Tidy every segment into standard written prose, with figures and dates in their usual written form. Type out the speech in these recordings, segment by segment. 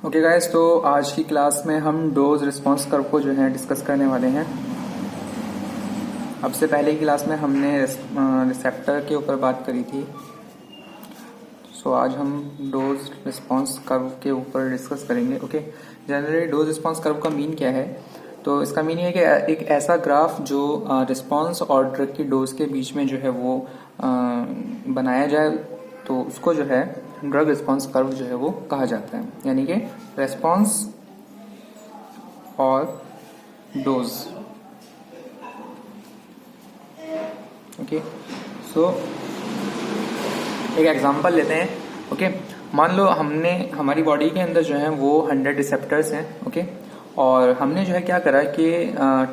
Okay guys, तो आज की क्लास में हम डोज रिस्पांस कर्व को जो है डिस्कस करने वाले हैं। अब से पहले की क्लास में हमने रिसेप्टर के ऊपर बात करी थी। सो आज हम डोज रिस्पांस कर्व के ऊपर डिस्कस करेंगे। Okay, generally dose response curve का मीन क्या है? तो इसका मीन ये है कि एक ऐसा ग्राफ जो रिस्पांस और ड्रग की डोज के बीच में जो है वो बनाया जाए, तो उसको जो है ड्रग रिस्पांस कर्व जो है वो कहा जाता है। यानी कि रिस्पांस और डोज। ओके, सो एक एग्जांपल लेते हैं। ओके, मान लो हमने हमारी बॉडी के अंदर जो है वो 100 रिसेप्टर्स हैं। ओके, और हमने जो है क्या करा कि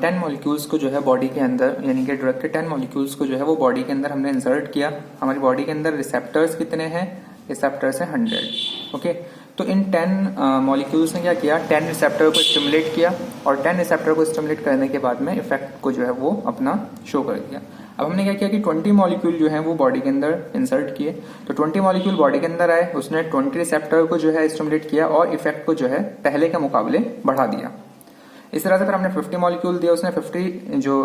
10 मॉलिक्यूल्स को जो है बॉडी के अंदर, यानी कि ड्रग के 10 मॉलिक्यूल्स को जो है वो बॉडी के अंदर हमने इंसर्ट किया। हमारी बॉडी के अंदर रिसेप्टर्स कितने हैं? रिसेप्टर्स हैं 100। ओके, तो इन 10 मॉलिक्यूल्स ने क्या किया? 10 रिसेप्टर को स्टिमुलेट किया, और 10 रिसेप्टर को स्टिमुलेट करने के बाद में इफेक्ट को जो है वो अपना शो कर दिया। अब हमने क्या किया कि 20 मॉलिक्यूल जो है वो बॉडी के अंदर इंसर्ट किए। तो 20 मॉलिक्यूल बॉडी के अंदर आए, उसने 20 रिसेप्टर को जो है स्टिमुलेट किया और इफेक्ट को जो है पहले के मुकाबले बढ़ा दिया। इस तरह से फिर हमने 50 मॉलिक्यूल दिया, उसने 50 जो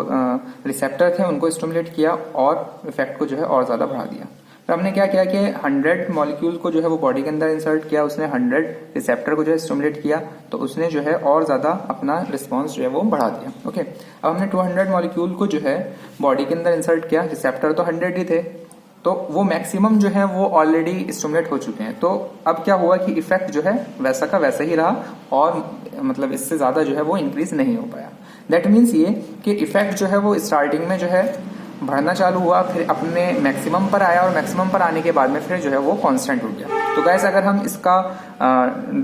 रिसेप्टर थे उनको स्टिमुलेट किया और इफेक्ट को जो है और ज्यादा बढ़ा दिया। फिर हमने क्या किया कि 100 मॉलिक्यूल को जो है वो बॉडी के अंदर इंसर्ट किया, उसने 100 रिसेप्टर को जो है स्टिमुलेट किया, तो उसने जो है और ज्यादा अपना रिस्पांस जो है वो बढ़ा दिया। ओके, अब हमने 200 मॉलिक्यूल को जो है बॉडी के अंदर इंसर्ट किया, रिसेप्टर तो 100 ही थे, तो वो मैक्सिमम जो है वो ऑलरेडी स्टिमुलेट हो चुके हैं। तो अब क्या हुआ कि इफेक्ट जो है वैसा का वैसा ही रहा, और मतलब इससे ज्यादा जो है वो इंक्रीज नहीं हो पाया। दैट मीन्स ये कि इफेक्ट जो है वो स्टार्टिंग में जो है बढ़ना चालू हुआ, फिर अपने मैक्सिमम पर आया, और मैक्सिमम पर आने के बाद में फिर जो है वो कांस्टेंट हो गया। तो गाइस, अगर हम इसका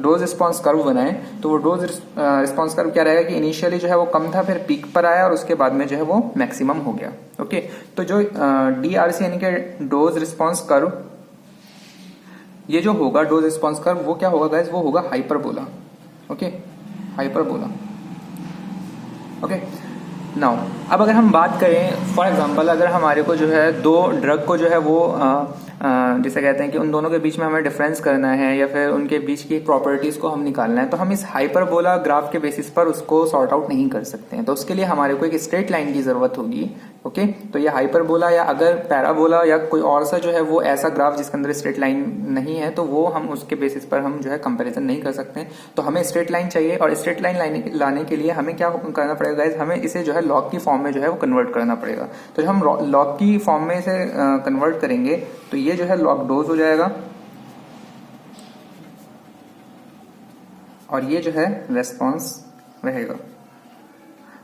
डोज रिस्पांस कर्व बनाएं तो वो डोज रिस्पांस कर्व क्या रहेगा कि इनिशियली जो है वो कम था, फिर पीक पर आया, और उसके बाद में जो है वो मैक्सिमम हो गया। ओके, तो जो DRC यानी कि डोज रिस्पांस कर्व, ये जो होगा डोज रिस्पांस कर्व, वो क्या होगा गाइस? वो होगा hyperbola. Okay, hyperbola. Okay, now अब अगर हम बात करें, फॉर एग्जांपल अगर हमारे को जो है दो ड्रग को जो है वो जैसे कहते हैं कि उन दोनों के बीच में हमें डिफरेंस करना है, या फिर उनके बीच की प्रॉपर्टीज को हम निकालना है, तो हम इस हाइपरबोला ग्राफ के बेसिस पर उसको सॉर्ट आउट नहीं कर सकते हैं। तो उसके लिए हमारे को एक स्ट्रेट लाइन की जरूरत होगी। ओके, तो ये हाइपरबोला या अगर पैराबोला या कोई और सा जो है वो ऐसा ग्राफ जिसके अंदर स्ट्रेट लाइन नहीं है, तो वो हम उसके बेसिस पर हम जो है कंपैरिजन नहीं कर सकते। तो हमें स्ट्रेट लाइन चाहिए, और स्ट्रेट लाइन लाने के लिए हमें क्या करना पड़ेगा गाइस? हमें इसे जो है लॉग की फॉर्म में जो है वो कन्वर्ट करना पड़ेगा। तो जब हम लॉग की फॉर्म में इसे कन्वर्ट करेंगे तो ये जो है लॉग डोज हो जाएगा, और ये जो है रेस्पॉन्स रहेगा।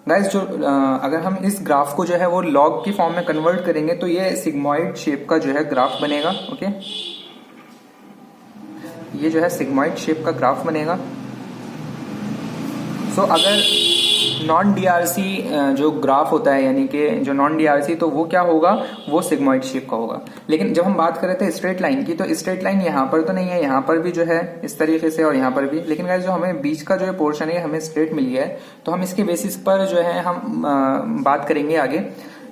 गाइस, जो अगर हम इस ग्राफ को जो है वो लॉग की फॉर्म में कन्वर्ट करेंगे तो ये सिग्मॉइड शेप का जो है ग्राफ बनेगा। ओके, ये जो है सिग्मॉइड शेप का ग्राफ बनेगा। सो अगर नॉन DRC जो ग्राफ होता है, यानी कि जो नॉन DRC, तो वो क्या होगा? वो सिग्मॉइड शेप का होगा। लेकिन जब हम बात कर रहे थे स्ट्रेट लाइन की, तो स्ट्रेट लाइन यहाँ पर तो नहीं है, यहाँ पर भी जो है इस तरीके से, और यहाँ पर भी। लेकिन गाइस, जो हमें बीच का जो है पोर्शन है हमें स्ट्रेट मिल गया है, तो हम इसके बेसिस पर जो है हम बात करेंगे आगे,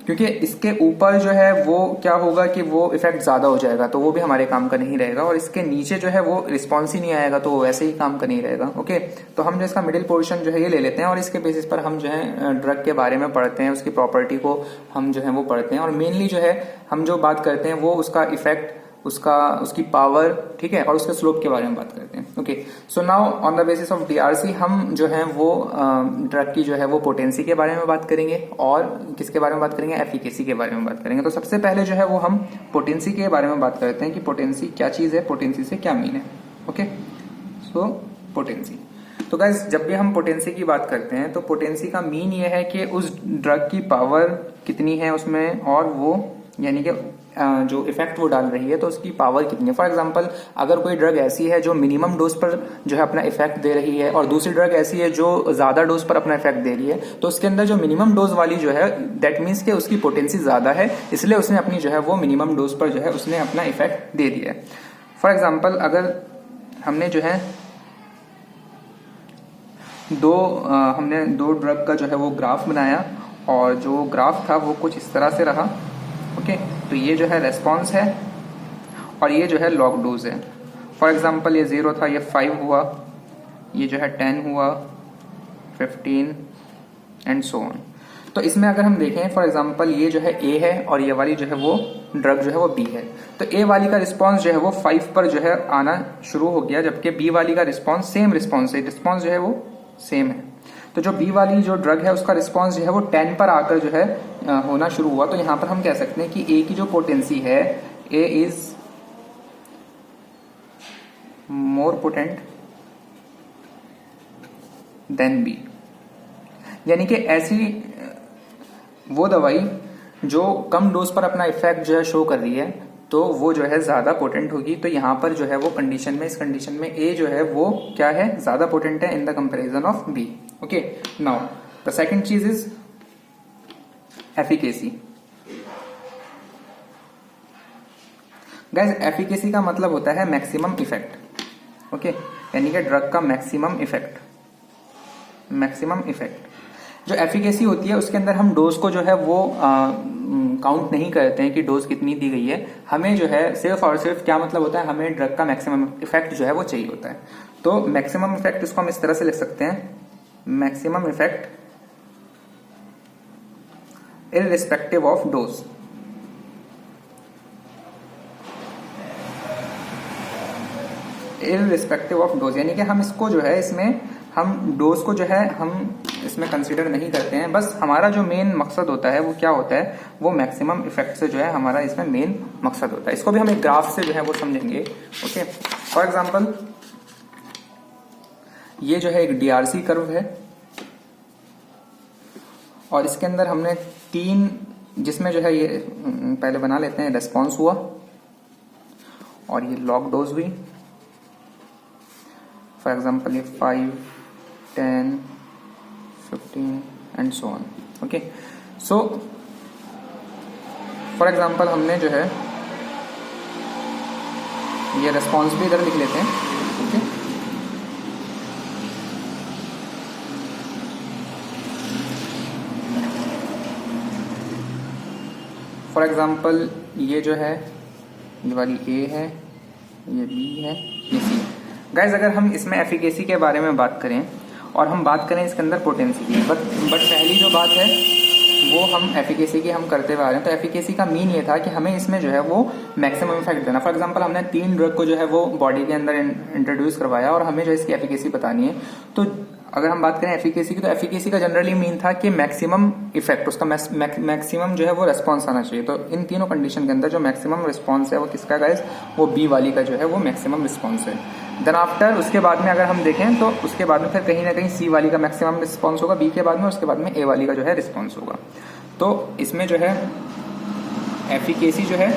क्योंकि इसके ऊपर जो है वो क्या होगा कि वो इफेक्ट ज्यादा हो जाएगा, तो वो भी हमारे काम का नहीं रहेगा, और इसके नीचे जो है वो रिस्पॉन्स ही नहीं आएगा, तो वो वैसे ही काम का नहीं रहेगा। ओके, तो हम जो इसका मिडिल पोर्शन जो है ये ले लेते हैं, और इसके बेसिस पर हम जो है ड्रग के बारे में पढ़ते हैं, उसकी प्रॉपर्टी को हम जो है वो पढ़ते हैं, और मेनली जो है हम जो बात करते हैं वो उसका इफेक्ट, उसकी पावर, ठीक है, और उसके स्लोप के बारे में बात करते हैं। Okay, so now on the basis of DRC हम जो है वो ड्रग की जो है वो पोटेंसी के बारे में बात करेंगे, और किसके बारे में बात करेंगे? एफिकेसी के बारे में बात करेंगे। तो सबसे पहले जो है वो हम पोटेंसी के बारे में बात करते हैं कि पोटेंसी क्या चीज है, पोटेंसी से क्या मीन है। ओके, सो पोटेंसी। तो गाइस, जब भी हम पोटेंसी की बात करते हैं तो पोटेंसी का मीन ये है कि उस ड्रग की पावर कितनी है उसमें, और वो यानी कि जो इफेक्ट वो डाल रही है तो उसकी पावर कितनी है। फॉर एग्जांपल, अगर कोई ड्रग ऐसी है जो मिनिमम डोज पर जो है अपना इफेक्ट दे रही है, और दूसरी ड्रग ऐसी है जो ज्यादा डोज पर अपना इफेक्ट दे रही है, तो उसके अंदर जो मिनिमम डोज वाली जो है, दैट मीन्स कि उसकी पोटेंसी ज्यादा है, इसलिए उसने अपनी जो है वो मिनिमम डोज पर जो है उसने अपना इफेक्ट दे दिया है। फॉर एग्जाम्पल, अगर हमने जो है हमने दो ड्रग का जो है वो ग्राफ बनाया, और जो ग्राफ था वो कुछ इस तरह से रहा। ओके, तो ये जो है रेस्पॉन्स है, और ये जो है लॉग डोज है। फॉर एग्जाम्पल, ये 0 था, ये 5 हुआ, ये जो है 10 हुआ, 15 एंड सो ऑन। तो इसमें अगर हम देखें फॉर एग्जांपल ये जो है ए है और ये वाली जो है वो ड्रग जो है वो बी है, तो ए वाली का रिस्पांस जो है वो 5 पर जो है आना शुरू हो गया, जबकि बी वाली का रिस्पांस सेम रिस्पांस है, रिस्पांस जो है वो सेम है। तो जो बी वाली जो ड्रग है उसका रिस्पांस जो है वो 10 पर आकर जो है होना शुरू हुआ। तो यहां पर हम कह सकते हैं कि ए की जो पोटेंसी है, A is more potent than B, यानी कि ऐसी वो दवाई जो कम डोज पर अपना इफेक्ट जो है शो कर रही है तो वो जो है ज्यादा पोटेंट होगी। तो यहां पर जो है वो कंडीशन में, इस कंडीशन में ए जो है वो क्या है, ज्यादा पोटेंट है in the comparison of B. Okay, now the second चीज इज एफिकेसी। गाइस एफिकेसी का मतलब होता है मैक्सिमम इफेक्ट। ओके, यानी कि ड्रग का मैक्सिमम इफेक्ट। मैक्सिमम इफेक्ट जो एफिकेसी होती है उसके अंदर हम डोज को जो है वो काउंट नहीं करते हैं कि डोज कितनी दी गई है, हमें जो है सिर्फ और सिर्फ क्या मतलब होता है, हमें ड्रग का मैक्सिमम इफेक्ट जो है वो चाहिए होता है। तो मैक्सिमम इफेक्ट इसको हम इस तरह से लिख सकते हैं, maximum effect irrespective of dose. Irrespective of dose, यानी कि हम इसको जो है, इसमें हम डोज को जो है हम इसमें कंसीडर नहीं करते हैं, बस हमारा जो मेन मकसद होता है वो क्या होता है, वो मैक्सिमम इफेक्ट से जो है हमारा इसमें मेन मकसद होता है। इसको भी हम एक ग्राफ से जो है वो समझेंगे। ओके, फॉर एग्जांपल ये जो है एक डीआरसी कर्व है और इसके अंदर हमने 3, जिसमें जो है ये पहले बना लेते हैं, रेस्पॉन्स हुआ और ये लॉग डोज हुई। फॉर एग्जांपल ये 5, 10, 15 and so on. Okay, so for example हमने जो है ये रेस्पॉन्स भी इधर लिख लेते हैं। ओके, फॉर एग्जांपल ये जो है, ये वाली ए है, ये बी है, ये सी। गाइज अगर हम इसमें एफिकेसी के बारे में बात करें और हम बात करें इसके अंदर पोटेंसी की, बट पहली जो बात है वो हम एफिकेसी की हम करते हुए आ रहे हैं। तो एफिकेसी का मीन ये था कि हमें इसमें जो है वो मैक्सिमम इफेक्ट देना। फॉर एग्जांपल हमने 3 ड्रग को जो है वो बॉडी के अंदर इंट्रोड्यूस करवाया और हमें जो इसकी एफिकेसी बतानी है। तो अगर हम बात करें एफिकेसी की, तो एफिकेसी का जनरली मीन था कि मैक्सिमम इफेक्ट, उसका मैक्सिमम जो है वो रेस्पॉन्स आना चाहिए। तो इन तीनों कंडीशन के अंदर जो मैक्सिमम रिस्पॉन्स है वो किसका गाइस, वो बी वाली का जो है वो मैक्सिमम रिस्पॉन्स है। देन आफ्टर उसके बाद में अगर हम देखें तो उसके बाद में फिर कहीं ना कहीं सी वाली का मैक्सिमम रिस्पॉन्स होगा बी के बाद में, उसके बाद में ए वाली का जो है रिस्पॉन्स होगा। तो इसमें जो है एफिकेसी जो है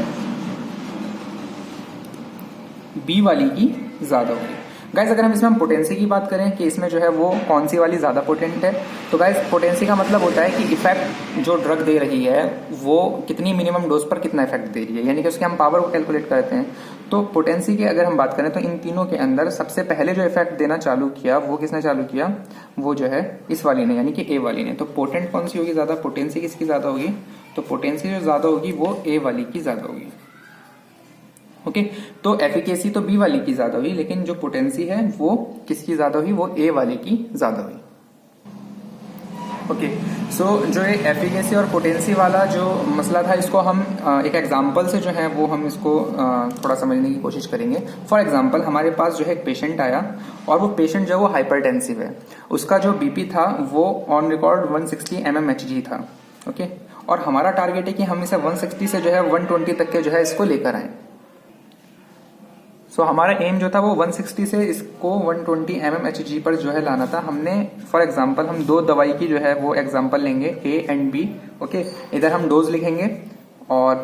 बी वाली की ज्यादा होगी। गाइस अगर हम इसमें पोटेंसी की बात करें कि इसमें जो है वो कौन सी वाली ज्यादा पोटेंट है, तो गाइस पोटेंसी का मतलब होता है कि इफेक्ट जो ड्रग दे रही है वो कितनी मिनिमम डोज पर कितना इफेक्ट दे रही है, यानी कि उसके हम पावर को कैलकुलेट करते हैं। तो पोटेंसी की अगर हम बात करें तो इन तीनों के अंदर सबसे पहले जो इफेक्ट देना चालू किया वो किसने चालू किया, वो जो है इस वाली ने, यानी कि ए वाली ने। तो पोटेंट कौन सी होगी ज्यादा, पोटेंसी किसकी ज्यादा होगी, तो पोटेंसी जो ज्यादा होगी वो ए वाली की ज्यादा होगी। ओके, तो एफिकेसी तो बी वाली की ज्यादा हुई, लेकिन जो पोटेंसी है वो किसकी ज्यादा हुई, वो ए वाली की ज्यादा हुई। ओके, सो जो ये एफिकेसी और पोटेंसी वाला जो मसला था इसको हम एक एग्जांपल से जो है वो हम इसको थोड़ा समझने की कोशिश करेंगे। फॉर एग्जांपल हमारे पास जो है एक पेशेंट आया और वो पेशेंट जो है वो हाइपरटेंसिव है, उसका जो बीपी था वो ऑन रिकॉर्ड 160 mmHg था। ओके, और हमारा टारगेट है कि हम इसे 160 से जो है 120 तक के जो है इसको लेकर आए। सो हमारा एम जो था वो 160 से इसको 120 mmHg पर जो है लाना था। हमने फॉर एग्जांपल हम 2 दवाई की जो है वो एग्जांपल लेंगे, ए एंड बी। ओके, इधर हम डोज लिखेंगे और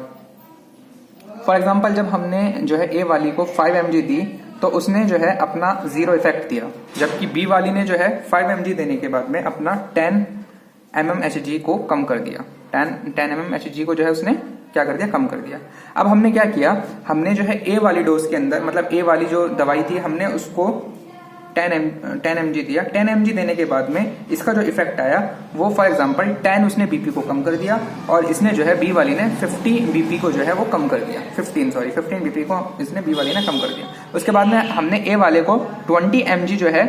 फॉर एग्जांपल जब हमने जो है ए वाली को 5 mg दी तो उसने जो है अपना 0 इफेक्ट दिया, जबकि बी वाली ने जो है 5 mg देने के बाद में अपना 10 mmHg को कम कर दिया। 10 mmHg को जो है उसने क्या कर दिया, कम कर दिया। अब हमने क्या किया, हमने जो है ए वाली डोज के अंदर, मतलब ए वाली जो दवाई थी हमने उसको 10 mg दिया। 10 mg देने के बाद में इसका जो इफेक्ट आया वो फॉर एग्जांपल 10 उसने बीपी को कम कर दिया और इसने जो है बी वाली ने 50 बीपी को जो है वो कम कर दिया। 15 बीपी को इसने बी वाली ने कम कर दिया। उसके बाद में हमने ए वाले को 20 mg जो है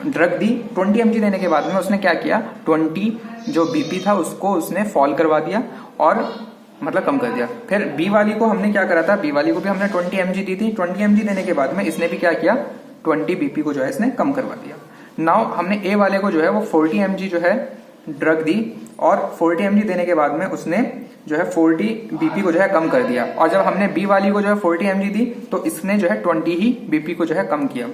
ड्रग दी, 20 mg देने के बाद में उसने क्या किया, 20 जो बीपी था उसको उसने फॉल करवा दिया और मतलब कम कर दिया। फिर बी वाली को हमने क्या करा था, बी वाली को भी हमने 20 mg दी थी, 20 mg देने के बाद में इसने भी क्या किया, 20 बीपी को जो है इसने कम करवा दिया। नाउ हमने ए वाले को जो है वो 40 mg जो है ड्रग दी और 40 mg देने के बाद में उसने जो है 40 बीपी को जो है कम कर दिया। और जब हमने बी वाली को जो है 40 mg दी तो इसने जो है 20 ही बीपी को जो है कम किया।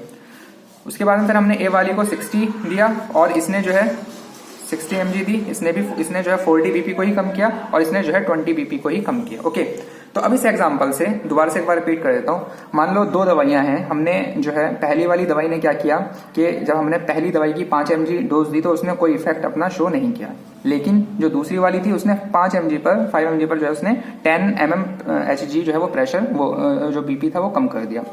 उसके बाद में फिर हमने ए वाली को 60 दिया और इसने जो है 60 mg दी, इसने जो है 40 बीपी को ही कम किया और इसने जो है 20 बीपी को ही कम किया। ओके, तो अब इस एग्जांपल से दोबारा से एक बार रिपीट कर देता हूँ। मान लो 2 दवाइयां हैं, हमने जो है पहली वाली दवाई ने क्या किया कि जब हमने पहली दवाई की 5 mg डोज दी तो उसने कोई इफेक्ट अपना शो नहीं किया, लेकिन जो दूसरी वाली थी उसने 5 mg पर 5 mg पर जो है उसने 10 mmHg जो है वो प्रेशर वो जो बीपी था वो कम कर दिया।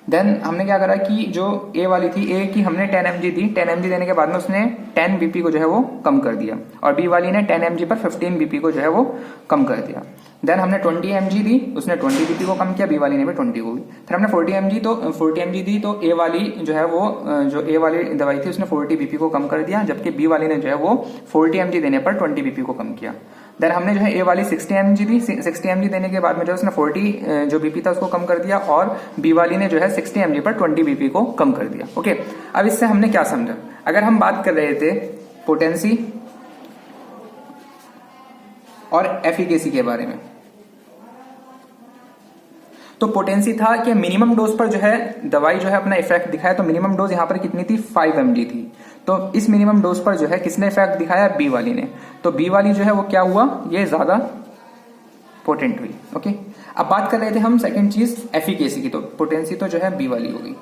देन हमने क्या करा कि जो ए वाली थी, ए की हमने 10 mg दी, 10 mg देने के बाद में उसने 10 बीपी को जो है वो कम कर दिया और बी वाली ने 10 mg पर 15 बीपी को जो है वो कम कर दिया। देन हमने 20 mg दी, उसने 20 बीपी को कम किया, बी वाली ने भी 20 को भी। फिर हमने 40 mg दी तो ए वाली जो है वो जो ए वाली दवाई थी उसने 40 बीपी को कम कर दिया, जबकि बी वाली ने जो है वो 40 mg देने पर 20 बीपी को कम किया। देन हमने जो है ए वाली 60 mg दी, 60 mg देने के बाद में जो उसने 40 जो बीपी था उसको कम कर दिया और बी वाली ने जो है 60 mg पर 20 बीपी को कम कर दिया। ओके, अब इससे हमने क्या समझा, अगर हम बात कर रहे थे पोटेंसी और एफिकेसी के बारे में, तो पोटेंसी था कि मिनिमम डोज पर जो है दवाई जो है अपना इफेक्ट दिखाया, तो मिनिमम डोज यहां पर कितनी थी, 5 mg थी। तो इस मिनिमम डोज पर जो है किसने इफेक्ट दिखाया, बी वाली ने। तो बी वाली जो है वो क्या हुआ, ये ज्यादा पोटेंट हुई। ओके, अब बात कर रहे थे हम सेकंड चीज एफिकेसी की, तो पोटेंसी तो जो है बी वाली हो गई।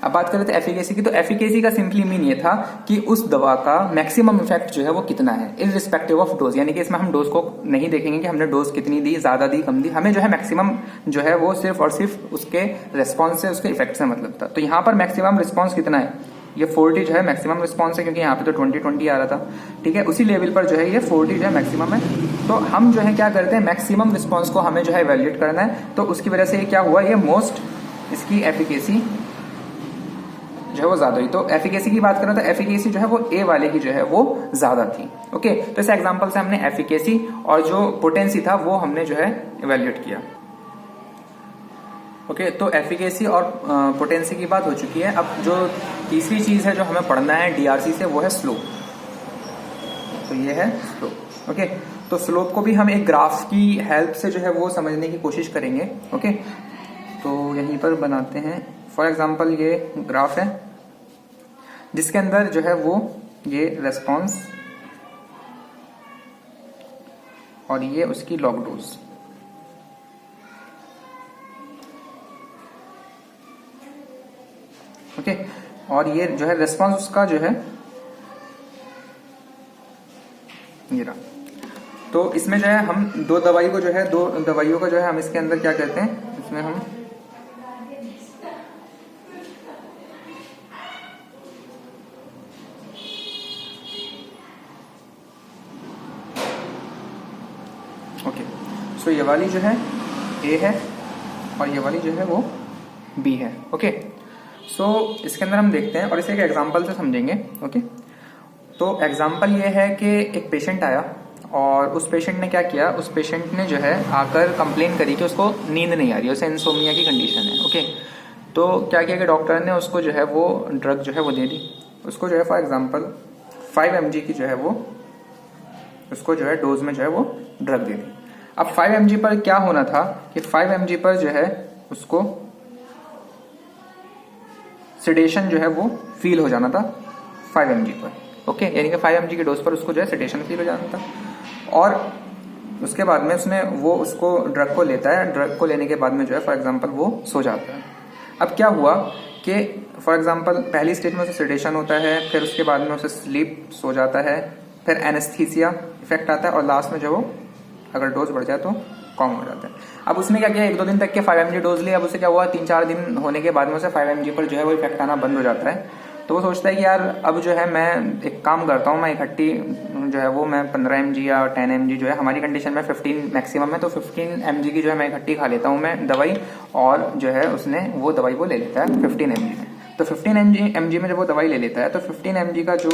अब बात कर रहे थे एफिकेसी की, तो एफिकेसी का सिंपली मीन ये था कि उस दवा का मैक्सिमम इफेक्ट जो है वो कितना है इररिस्पेक्टिव ऑफ डोज, यानी कि इसमें हम डोज को नहीं देखेंगे कि हमने डोज कितनी दी, ज्यादा दी, कम दी, हमें जो है मैक्सिमम जो है वो सिर्फ और सिर्फ उसके रेस्पॉन्स से, उसके इफेक्ट से मतलब था। तो यहाँ पर मैक्सिमम रिस्पॉन्स कितना है, ये 40 जो है मैक्सिमम रिस्पॉन्स है, क्योंकि यहाँ पे तो 20 आ रहा था। ठीक है, उसी लेवल पर जो है ये 40 जो है मैक्सिमम है। तो हम जो है क्या करते हैं, मैक्सिमम रिस्पॉन्स को हमें जो है इवैल्यूएट करना है, तो उसकी वजह से ये क्या हुआ, ये मोस्ट इसकी एफिकेसी जो है वो ज्यादा हुई। तो एफिकेसी की बात करें तो एफिकेसी जो है वो ए वाले की जो है वो ज्यादा थी। ओके, तो इस एग्जांपल से हमने एफिकेसी और जो पोटेंसी था वो हमने जो है इवैल्यूएट किया। ओके, तो एफिकेसी और पोटेंसी की बात हो चुकी है। अब जो तीसरी चीज है जो हमें पढ़ना है डीआरसी से, वो है स्लोप। तो ये है स्लोप। ओके, तो स्लोप को भी हम एक ग्राफ की हेल्प से जो है वो समझने की कोशिश करेंगे। ओके, तो यहीं पर बनाते हैं। फॉर एग्जांपल ये ग्राफ है जिसके अंदर जो है वो ये रेस्पॉन्स और ये उसकी लॉग डोज। ओके, और ये जो है रेस्पॉन्स उसका जो है ये रहा। तो इसमें जो है हम दो दवाई को जो है, दो दवाइयों का जो है हम इसके अंदर क्या कहते हैं, इसमें हम ओके, सो ये वाली जो है ए है और ये वाली जो है वो बी है। ओके, सो इसके अंदर हम देखते हैं और इसे एक एग्जांपल से समझेंगे। ओके, तो एग्जांपल ये है कि एक पेशेंट आया और उस पेशेंट ने क्या किया, उस पेशेंट ने जो है आकर कंप्लेन करी कि उसको नींद नहीं आ रही है, उसे इंसोम्निया की कंडीशन है। ओके, तो क्या किया कि डॉक्टर ने उसको जो है वो ड्रग जो है वो दे दी। उसको जो है फॉर एग्जाम्पल 5 mg की जो है वो उसको जो है डोज में जो है वो ड्रग दे दी। अब 5 mg पर क्या होना था कि 5 mg पर जो है उसको सेडेशन जो है वो फील हो जाना था 5 mg पर। ओके, यानी कि 5 mg की डोज पर उसको जो है सेडेशन फील हो जाना था। और उसके बाद में उसने वो उसको ड्रग को लेता है, ड्रग को लेने के बाद में जो है फॉर एग्जांपल वो सो जाता है। अब क्या हुआ कि फॉर एग्जांपल पहली स्टेज में उसे सेडेशन होता है, फिर उसके बाद में उसे स्लीप, सो जाता है, फिर एनेस्थीसिया इफेक्ट आता है और लास्ट में जो वो अगर डोज बढ़ जाए तो कम हो जाता है। अब उसने क्या किया, 1-2 दिन तक के 5 mg डोज लिया। अब उसे क्या हुआ, 3-4 दिन होने के बाद में उसे 5 mg पर जो है वो इफेक्ट आना बंद हो जाता है। तो वो सोचता है कि यार अब जो है मैं एक काम करता हूँ, मैं इकट्ठी जो है वो मैं 15 mg या 10 mg जो है, हमारी कंडीशन में 15 मैक्सिमम है, तो 15 mg की जो है मैं इकट्ठी खा लेता हूँ मैं दवाई, और जो है उसने वो दवाई वो ले लेता है 15 mg में। तो 15 mg में जब वो दवाई ले लेता है तो 15 mg का जो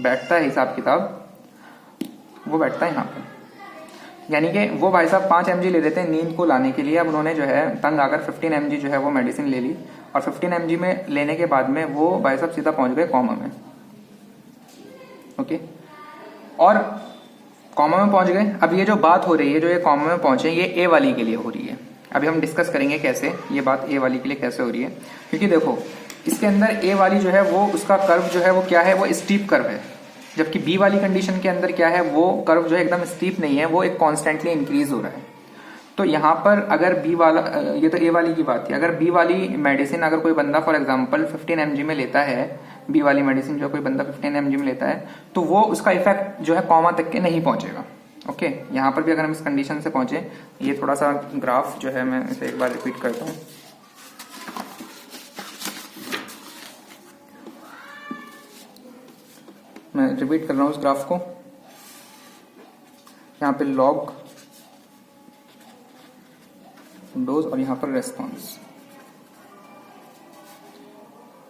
बैठता है हिसाब किताब वो बैठता है यहाँ पर। यानी कि वो भाई साहब 5 mg ले लेते हैं नींद को लाने के लिए। अब उन्होंने जो है तंग आकर 15 mg जो है वो मेडिसिन ले ली और 15 mg में लेने के बाद में वो भाई साहब सीधा पहुंच गए कोमा में। ओके, और कोमा में पहुंच गए। अब ये जो बात हो रही है, जो ये कोमा में पहुंचे, ये ए वाली के लिए हो रही है। अभी हम डिस्कस करेंगे कैसे ये बात ए वाली के लिए कैसे हो रही है, क्योंकि देखो इसके अंदर ए वाली जो है वो उसका कर्व जो है वो क्या है, वो स्टीप कर्व है, जबकि बी वाली कंडीशन के अंदर क्या है, वो कर्व जो है एकदम स्टीप नहीं है, वो एक कॉन्स्टेंटली इंक्रीज हो रहा है। तो यहाँ पर अगर बी वाला, ये तो ए वाली की बात है, अगर बी वाली मेडिसिन अगर कोई बंदा फॉर एग्जांपल 15 mg में लेता है, बी वाली मेडिसिन जो कोई बंदा 15 mg में लेता है, तो वो उसका इफेक्ट जो है कोमा तक के नहीं पहुंचेगा। ओके, यहाँ पर भी अगर हम इस कंडीशन से पहुंचे, ये थोड़ा सा ग्राफ जो है मैं इसे एक बार रिपीट करता हूँ। मैं रिपीट कर रहा हूँ उस ग्राफ को। यहाँ पे लॉग डोज और यहाँ पर रेस्पॉन्स।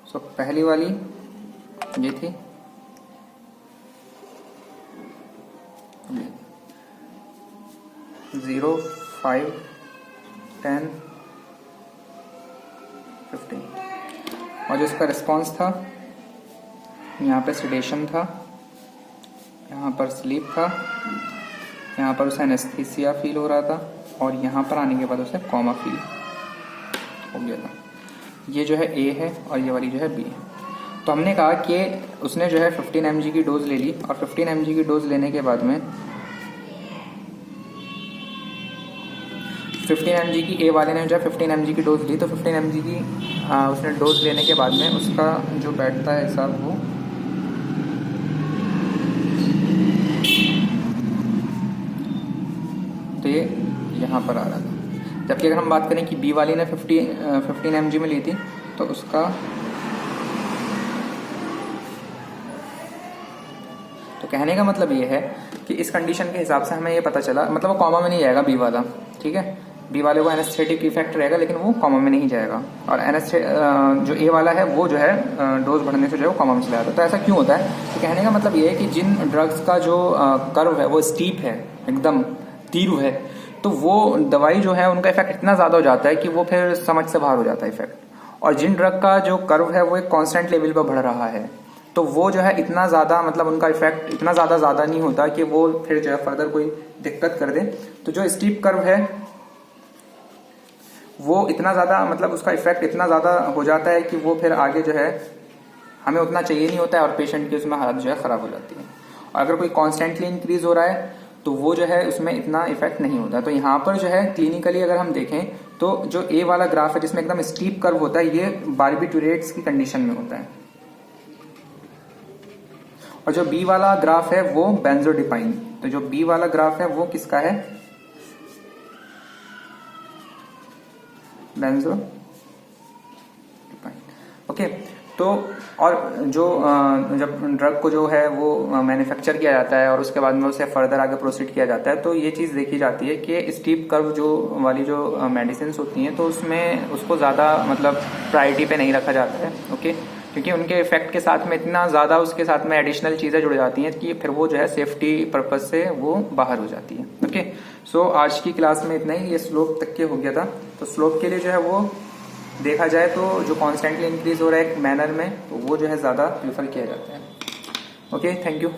सो पहली वाली ये थी, 0, 5, 10, 15 और जो इसका रिस्पॉन्स था, यहाँ पे सेडेशन था, यहाँ पर स्लीप था, यहाँ पर उसे एनेस्थीसिया फील हो रहा था और यहाँ पर आने के बाद उसे कोमा फील हो गया था। ये जो है ए है और ये वाली जो है बी है। तो हमने कहा कि उसने जो है 15 mg की डोज ले ली और 15 mg की डोज लेने के बाद में 15 mg की ए वाले ने जो है 15 mg की डोज ली, तो 15 mg की उसने डोज लेने के बाद में उसका जो बैठता है हिसाब वो तो ये यहाँ पर आ रहा था। जबकि अगर हम बात करें कि बी वाली ने 15 mg में ली थी तो उसका तो कहने का मतलब ये है कि इस कंडीशन के हिसाब से हमें ये पता चला, मतलब वो कोमा में नहीं जाएगा बी वाला, ठीक है। बी वाले को एनेस्थेटिक इफेक्ट रहेगा लेकिन वो कोमा में नहीं जाएगा, और जो ए वाला है वो जो है डोज बढ़ने से जो है वो कोमा में चला जाता है। तो ऐसा क्यों होता है? तो कहने का मतलब ये है कि जिन ड्रग्स का जो कर्व है वो स्टीप है, एकदम तीव्र है, तो वो दवाई जो है उनका इफेक्ट इतना ज्यादा हो जाता है कि वो फिर समझ से बाहर हो जाता है इफेक्ट। और जिन ड्रग का जो कर्व है वो एक कांस्टेंट लेवल पर बढ़ रहा है, तो वो जो है इतना ज्यादा, मतलब उनका इफेक्ट इतना ज्यादा नहीं होता कि वो फिर जो है फर्दर कोई दिक्कत कर दे। तो जो स्टीप कर्व है वो इतना ज्यादा, मतलब उसका इफेक्ट इतना ज्यादा हो जाता है कि वो फिर आगे जो है हमें उतना चाहिए नहीं होता है और पेशेंट की उसमें हालत जो है खराब हो जाती है। और अगर कोई कॉन्स्टेंटली इंक्रीज हो रहा है तो वो जो है उसमें इतना इफेक्ट नहीं होता। तो यहाँ पर जो है क्लिनिकली अगर हम देखें तो जो ए वाला ग्राफ है जिसमें एकदम स्टीप कर्व होता है, ये बार्बिटूरेट्स की कंडीशन में होता है, और जो बी वाला ग्राफ है वो बेंजोडिपाइन। तो जो बी वाला ग्राफ है वो किसका है? बेंजोडिपाइन। ओके, तो और जो जब ड्रग को जो है वो मैन्युफैक्चर किया जाता है और उसके बाद में उसे फर्दर आगे प्रोसीड किया जाता है, तो ये चीज देखी जाती है कि स्टीप कर्व जो वाली जो मेडिसिन होती हैं तो उसमें उसको ज्यादा मतलब प्रायोरिटी पे नहीं रखा जाता है। ओके, क्योंकि उनके इफेक्ट के साथ में इतना ज्यादा उसके साथ में एडिशनल चीजें जुड़ जाती हैं कि फिर वो जो है सेफ्टी पर्पज से वो बाहर हो जाती है। ओके, सो आज की क्लास में इतना ही। ये स्लोप तक के हो गया था। तो स्लोप के लिए जो है वो देखा जाए तो जो कॉन्स्टेंटली इंक्रीज हो रहा है एक मैनर में, तो वो जो है ज्यादा प्रीफर किया जाता है। Okay, thank you.